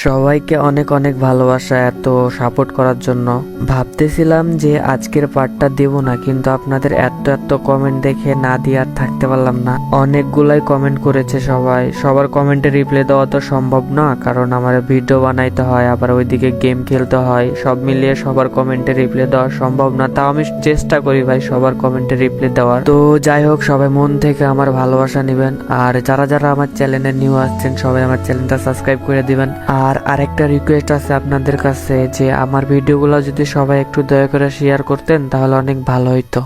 সবাইকে অনেক অনেক ভালোবাসা, এত সাপোর্ট করার জন্য। ভাবতেছিলাম যে আজকের পার্টটা দেব না, কিন্তু আপনাদের এত এত কমেন্ট দেখে না দিয়ে আর থাকতে পারলাম না। অনেকগুলাই কমেন্ট করেছে সবাই, সবার কমেন্টে রিপ্লাই দেওয়া তো সম্ভব না, কারণ আমার ভিডিও বানাইতে হয়, আবার ওইদিকে গেম খেলতে হয়, সব মিলিয়ে সবার কমেন্টে রিপ্লাই দেওয়া সম্ভব না। তাও আমি চেষ্টা করি ভাই সবার কমেন্টে রিপ্লাই দেওয়ার। তো যাই হোক, সবাই মন থেকে আমার ভালোবাসা নেবেন, আর যারা যারা আমার চ্যানেলে নিউ আসছেন সবাই আমার চ্যানেলটা সাবস্ক্রাইব করে দিবেন। আর আরেকটা রিকোয়েস্ট আছে আপনাদের কাছে, যে আমার ভিডিওগুলো যদি সবাই একটু দয়া করে শেয়ার করতেন তাহলে অনেক ভালো হইতো।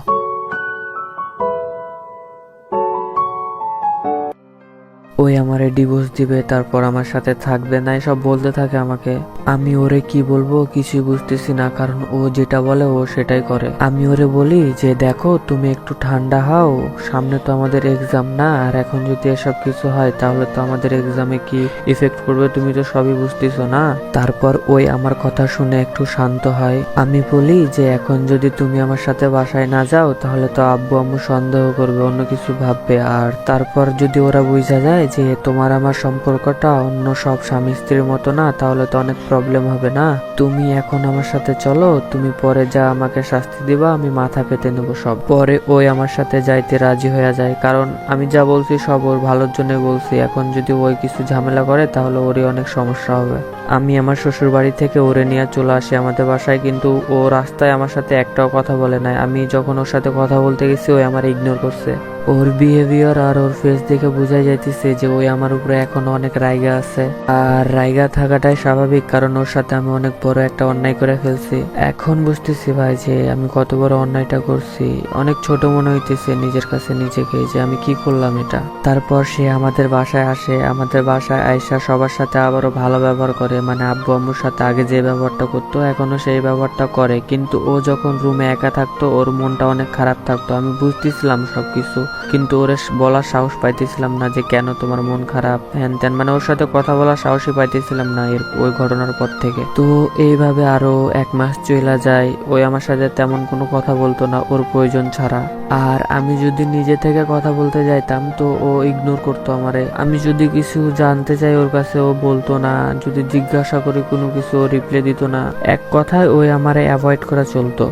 ওই আমারে ডিভোর্স দিবে, তারপর আমার সাথে থাকবে না, এসব বলতে থাকে আমাকে। আমি ওরে কি বলবো কিছুই বুঝতেছি না, কারণ ও যেটা বলে ও সেটাই করে। আমি ওরে বলি যে দেখো তুমি একটু ঠান্ডা হও, সামনে তো আমাদের এক্সাম না, আর এখন যদি এসব কিছু হয় তাহলে তো আমাদের এক্সামে কি ইফেক্ট করবে তুমি তো সবই বুঝতেছো না। তারপর ওই আমার কথা শুনে একটু শান্ত হয়। আমি বলি যে এখন যদি তুমি আমার সাথে বাসায় না যাও তাহলে তো আব্বু আম্মু সন্দেহ করবে, অন্য কিছু ভাববে। আর তারপর যদি ওরা বুঝা যায় যে তোমার আমার সম্পর্কটা অন্য সব স্বামী স্ত্রীর মতো না, তাহলে তো অনেক প্রবলেম হবে না। তুমি এখন আমার সাথে চলো, তুমি পরে যা আমাকে শাস্তি দিবা আমি মাথা পেতে নেবো সব। পরে ওই আমার সাথে যাইতে রাজি হয়ে যায়, কারণ আমি যা বলছি সব ওর ভালোর জন্য বলছি। এখন যদি ওই কিছু ঝামেলা করে তাহলে ওরই অনেক সমস্যা হবে। আমি আমার শ্বশুর বাড়ি থেকে ওরে নিয়ে চলে আসি আমাদের বাসায়, কিন্তু ও রাস্তায় আমার সাথে একটাও কথা বলে নাই। আমি যখন ওর সাথে কথা বলতে গেছি ওই আমার ইগনোর করছে। ওর বিহেভিয়ার আর ওর ফেস দেখে বোঝাই যাইতেছে যে ওই আমার উপরে এখনো অনেক রাইগা আছে। আর রাইগা থাকাটাই স্বাভাবিক, কারণ ওর সাথে আমি অনেক বড় একটা অন্যায় করে ফেলছি। এখন বুঝতেছি ভাই যে আমি কত বড় অন্যায়টা করছি। অনেক ছোট মনে হইতেছে নিজের কাছে নিজেকে, যে আমি কি করলাম এটা। তারপর সে আমাদের বাসায় আসে, আমাদের বাসায় আইসা সবার সাথে আবারও ভালো ব্যবহার করে, মানে আব্বু আম্মুর সাথে আগে যে ব্যবহারটা করতো এখনো সেই ব্যবহারটা করে। কিন্তু ও যখন রুমে একা থাকতো ওর মনটা অনেক খারাপ থাকতো, আমি বুঝতেছিলাম সবকিছু, কিন্তু ওরে বলার সাহস পাইতেছিলাম না যে কেন তোমার মন খারাপ হ্যান ত্যান, মানে ওর সাথে কথা বলার সাহসই পাইতেছিলাম না ওই ঘটনার পর থেকে। তো এইভাবে আরো 1 মাস চলে যায়, ওই আমার সাথে তেমন কোনো কথা বলতো না ওর প্রয়োজন ছাড়া। আর আমি যদি নিজে থেকে কথা বলতে যাইতাম তো ও ইগনোর করতো আমারে। আমি যদি কিছু জানতে চাই ওর কাছে ও বলতো না, যদি জিজ্ঞাসা করি কোনো কিছু ও রিপ্লাই দিত না। এক কথায় ওই আমারে অ্যাভয়েড করা চলতো।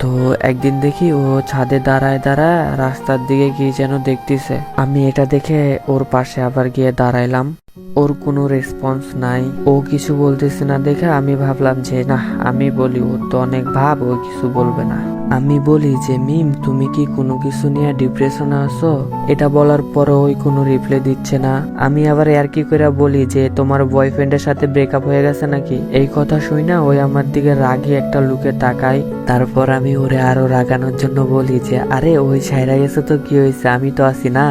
তো একদিন দেখি ও ছাদে দাঁড়ায় দাঁড়ায় রাস্তার দিকে কি যেন দেখতেছে। আমি এটা দেখে ওর পাশে আবার গিয়ে দাঁড়াইলাম। ওর কোনো রেসপন্স নাই, ও কিছু বলতেছে না দেখে আমি ভাবলাম যে না আমি বলি, ওর তো অনেক ভাব, ও কিছু বলবে না। আমি বলি যে মিম তুমি কি কোনো কিছু নিয়ে ডিপ্রেশনে আছো? এটা বলার পরও ওই কোনো রিপ্লাই দিচ্ছে না। আমি আবার আর কি করে বলি যে তোমার বয়ফ্রেন্ডের সাথে ব্রেকআপ হয়ে গেছে নাকি? এই কথা শুই না ওই আমার দিকে রাগি একটা লুকে তাকায়। তারপর আমি ওরে আরো রাগানোর জন্য বলি যে আরে ওই ছাইরা গেছে তো কি হয়েছে, আমি তো আছি না,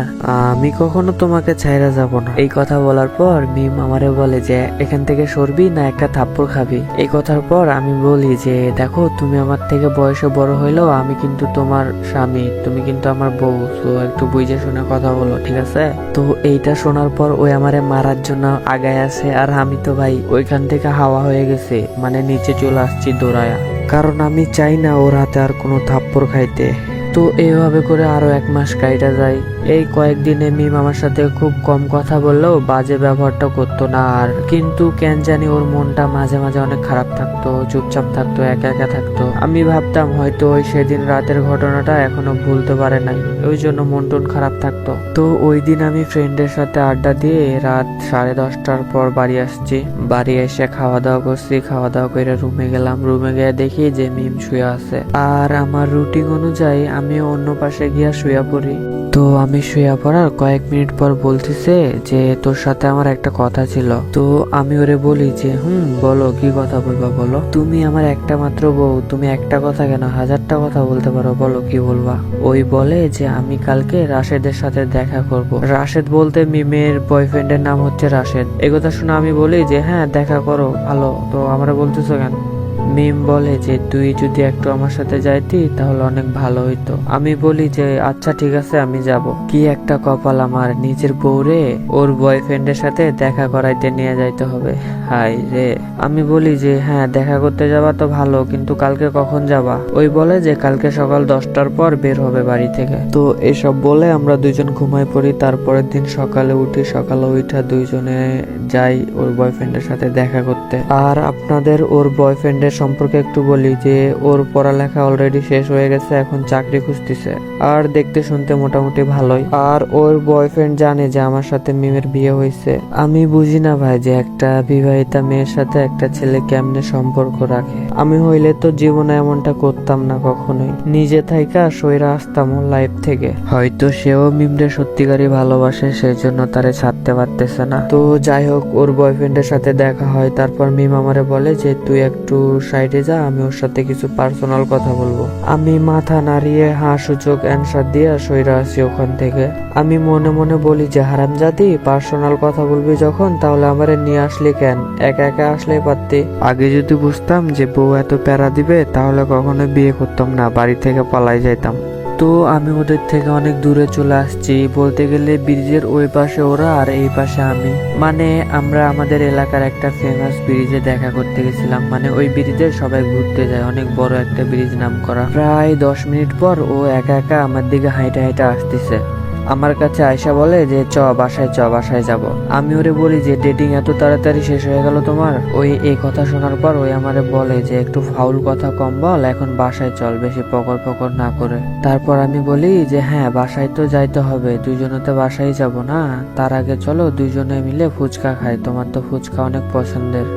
আমি কখনো তোমাকে ছাইরা যাব না। এই কথা বলার পর মিম আমারে বলে যে এখান থেকে সরবি না একটা থাপ্পড় খাবি। এই কথার পর আমি বলি যে দেখো তুমি আমার থেকে বয়সে বড় হইলেও আমি কিন্তু তোমার স্বামী, তুমি কিন্তু আমার বউ, তো একটু বুঝে শুনে কথা বলো ঠিক আছে? তো এইটা শোনার পর ওই আমারে মারার জন্য আগায় আসে, আর আমি তো ভাই ওইখান থেকে হাওয়া হয়ে গেছে, মানে নিচে চলে আসছি দৌড়ায়া, কারণ আমি চাই না ওর হাতে আর কোনো থাপ্পড় খাইতে। তো এইভাবে করে আরো 1 মাস কাইটা যায়। এই কয়েকদিনে মিম আমার সাথে খুব কম কথা বললেও বাজে ব্যবহারটা করতো না আর, কিন্তু কেন জানি ওর মনটা মাঝে মাঝে অনেক খারাপ থাকতো, চুপচাপ থাকতো, একা একা থাকতো। আমি ভাবতাম হয়তো ওই সেদিন রাতের ঘটনাটা এখনো ভুলতে পারে নাই, ওই জন্য মন টন খারাপ থাকতো। তো ওই দিন আমি ফ্রেন্ডের সাথে আড্ডা দিয়ে রাত 10:30টার পর বাড়ি আসছি। বাড়ি এসে খাওয়া দাওয়া করছি, খাওয়া দাওয়া করে রুমে গেলাম। রুমে গিয়ে দেখি যে মিম শুয়ে আছে, আর আমার রুটিন অনুযায়ী আমি অন্য পাশে গিয়া শুয়ে পড়ি। তো আমি শুয়ে পড়ার কয়েক মিনিট পর বলতেছে যে তোর সাথে আমার একটা কথা ছিল। তো আমি ওরে বলি যে বলো, কি কথা বলবা বলো, তুমি আমার একটা মাত্র বউ, তুমি একটা কথা কেন 1000টা কথা বলতে পারো, বলো কি বলবা। ওই বলে যে আমি কালকে রাশেদের সাথে দেখা করব। রাশেদ বলতে মিমের বয়ফ্রেন্ডের নাম হচ্ছে রাশেদ। এই কথা শুনে আমি বলি যে হ্যাঁ দেখা করো ভালো, তো আমরা বলতেছো কেন? মিম বলে যে তুই যদি একটু আমার সাথে যাইতি তাহলে অনেক ভালো হইতো। আমি বলি যে আচ্ছা ঠিক আছে আমি যাব। কি একটা কপাল আমার, নিজের বউরে ওর বয়ফ্রেন্ডের সাথে দেখা করাইতে নিয়ে যাইতে হবে। হাই রে। আমি বলি যে হ্যাঁ দেখা করতে যাবা তো ভালো, কিন্তু কালকে কখন যাবা? ওই বলে যে কালকে সকাল 10টার পর বের হবে বাড়ি থেকে। তো এসব বলে আমরা দুইজন ঘুমাই পড়ি। তারপরের দিন সকালে উঠি, সকালে উঠা দুইজনে যাই ওর বয়ফ্রেন্ডের সাথে দেখা করতে। আর আপনাদের ওর বয়ফ্রেন্ডের সম্পর্কে একটু বলি যে ওর পড়ালেখা অলরেডি শেষ হয়ে গেছে, এখন চাকরি খুঁজতেছে। আর দেখতে শুনতে মোটামুটি ভালোই। আর ওর বয়ফ্রেন্ড জানে যে আমার সাথে মিমের বিয়ে হয়েছে। আমি বুঝি না ভাই যে একটা বিবাহিতা মেয়ের সাথে একটা ছেলে কেমনে সম্পর্ক রাখে। আমি হইলে তো জীবনে এমনটা করতাম না কখনোই, নিজে থাইকা সইরা আসতাম ওর লাইফ থেকে। হয়তো সেও মিমরে সত্যিকারই ভালোবাসে, সেই জন্য তারে ছাড়তে পারতেছে না। তো যাই হোক, ওর বয়ফ্রেন্ডের সাথে দেখা হয়। তারপর মিম আমারে বলে যে তুই একটু সাইডে যা, আমি ওর সাথে কিছু পার্সোনাল কথা বলবো। আমি মাথা নাড়িয়ে হাঁ সূচক অ্যান্সার দিয়ে সইরা আসি ওখান থেকে। আমি মনে মনে বলি যে হারামজাদি, পার্সোনাল কথা বলবি যখন তাহলে আমারে নিয়ে আসলি কেন? একা একা আসলেই পারতি। আগে যদি বুঝতাম যে বউ এত প্যারা দিবে তাহলে কখনো বিয়ে করতাম না, বাড়ি থেকে পালাই যাইতাম। তো আমি ওদের থেকে অনেক দূরে চলে আসছি, বলতে গেলে ব্রিজের ওই পাশে ওরা আর এই পাশে আমি। মানে আমরা আমাদের এলাকার একটা ফেমাস ব্রিজে দেখা করতে গেছিলাম। মানে ওই ব্রিজে সবাই ঘুরতে যায়, অনেক বড় একটা ব্রিজ নাম করা। প্রায় 10 মিনিট পর ও একা একা আমার দিকে হাইটা হাইটা আসতেছে। আমার কাছে আয়সা বলে যে বাসায় যাব। আমি ওরে বলি যে ডেটিং এত তাড়াতাড়ি শেষ হয়ে গেল তোমার? ওই এই কথা শোনার পর ওই আমারে বলে যে একটু ফাউল কথা কম বল, এখন বাসায় চল, বেশি পকর পকর না করে। তারপর আমি বলি যে হ্যাঁ বাসায় তো যাইতে হবে, দুইজনে তো বাসায় যাব না, তার আগে চলো দুইজনে মিলে ফুচকা খাই, তোমার তো ফুচকা অনেক পছন্দের।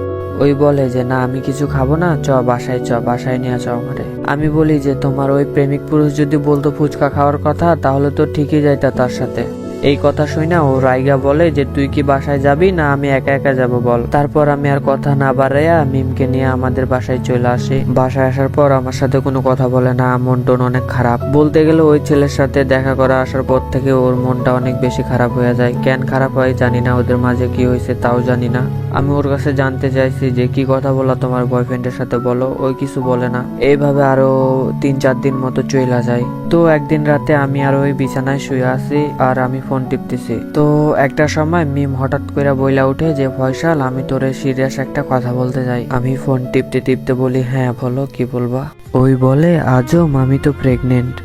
ওই বলে যে না আমি কিছু খাবো না, বাসায় নিয়ে চ আমারে। আমি বলি যে তোমার ওই প্রেমিক পুরুষ যদি বলতো ফুচকা খাওয়ার কথা তাহলে তো ঠিকই যাইতা তার সাথে। এই কথা শুই না ও রাইগা বলে যে তুই কি বাসায় যাবি না আমি একা একা যাব বল। তারপর আমি আর কথা না বাড়াইয়া মিমকে নিয়ে আমাদের বাসায় চলে আসি। বাসায় আসার পর আমার সাথে কোনো কথা বলে না, মন টন অনেক খারাপ। বলতে গেলে ওই ছেলের সাথে দেখা করা আসার পর থেকে ওর মনটা অনেক বেশি খারাপ হয়ে যায়। কেন খারাপ হয় জানি না, ওদের মাঝে কি হয়েছে তাও জানি না। আমি ওর কাছে জানতে চাইছি যে কি কথা বলা তোমার বয়ফ্রেন্ডের সাথে বলো, ওই কিছু বলে না। এইভাবে আরো 3-4 দিন মতো চইলা যায়। তো একদিন রাতে আমি আর ওই বিছানায় শুয়ে আছি আর আমি ফোন টিপতেছি। তো একটা সময় মিম হঠাৎ করে বইলা উঠে যে ফয়সাল আমি তোরে সিরিয়াস একটা কথা বলতে চাই। আমি ফোন টিপতে টিপতে বলি হ্যাঁ বলো, কি বলবা? ওই বলে আজম আমি তো প্রেগনেন্ট।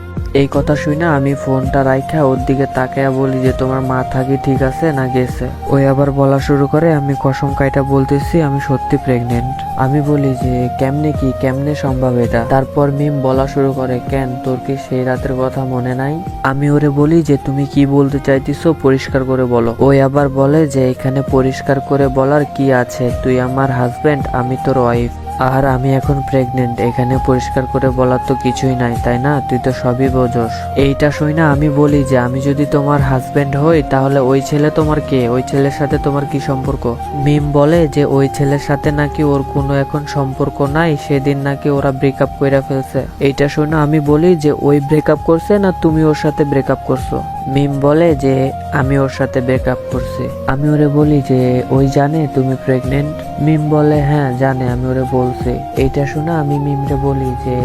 এই কথা শুই না আমি ফোনটা রাইখা ওর দিকে তাকায়া বলি যে তোমার মাথা কি ঠিক আছে না গেছে? ওই আবার বলা শুরু করে, আমি কসম কাইটা বলতেছি আমি সত্যি প্রেগনেন্ট। আমি বলি যে কেমনে সম্ভব এটা? তারপর মিম বলা শুরু করে, কেন তোর কি সেই রাতের কথা মনে নাই? আমি ওরে বলি যে তুমি কি বলতে চাইতেছো পরিষ্কার করে বলো। ওই আবার বলে যে এখানে পরিষ্কার করে বলার কি আছে, তুই আমার হাজবেন্ড, আমি তোর ওয়াইফ, আর আমি এখন প্রেগনেন্ট, এখানে পরিষ্কার করে বলার তো কিছুই নাই তাই না? তুই তো সবই বোঝস। এইটা শুই না আমি বলি যে আমি যদি তোমার হাজবেন্ড হই তাহলে ওই ছেলে তোমার কে? ওই ছেলের সাথে তোমার কি সম্পর্ক? মিম বলে যে ওই ছেলের সাথে নাকি ওর কোনো এখন সম্পর্ক নাই, সেদিন নাকি ওরা ব্রেকআপ কইরা ফেলছে। এইটা শুই না আমি বলি যে ওই ব্রেকআপ করছে না তুমি ওর সাথে ব্রেকআপ করছো? মিম বলে যে আমি ওর সাথে ব্রেকআপ করছি। আমি ওরে বলি যে ওই জানে তুমি প্রেগনেন্ট? মিম বলে হ্যাঁ জানে, আমি ওরে বলছি। এইটা শোনা আমি মিমরে বলি যে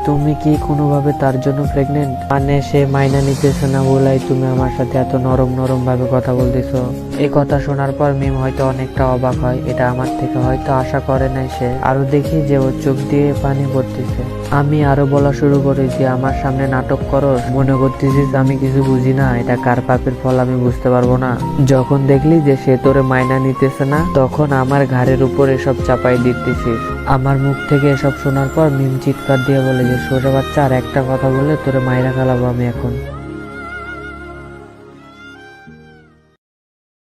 তুমি কি কোনোভাবে তার জন্য প্রেগনেন্ট? মানে সে মাইনা নিতেছে না বলাই তুমি আমার সাথে এত নরম নরম ভাবে কথা বলতেছো। এই কথা শোনার পর মিম হয়তো অনেকটা অবাক হয়, এটা আমার থেকে হয়তো আশা করে নাই সে। আরো দেখি যে ওর চোখ দিয়ে পানি পড়তেছে। আমি আরো বলা শুরু করি যে আমার সামনে নাটক করো, মনে করতেছিস আমি কিছু বুঝি না, এটা কার পাপের ফল আমি বুঝতে পারবো না? যখন দেখলি যে সে তোরে মাইনা নিতেছে না তখন আমার ঘাড়ের উপর এসব চাপাই দিতেছিস। আমার মুখ থেকে এসব শোনার পর মিম চিৎকার দিয়ে বলে যে সোজা বাচ্চা আর একটা কথা বলে তোরে মাইরা ফেলাবো আমি এখন।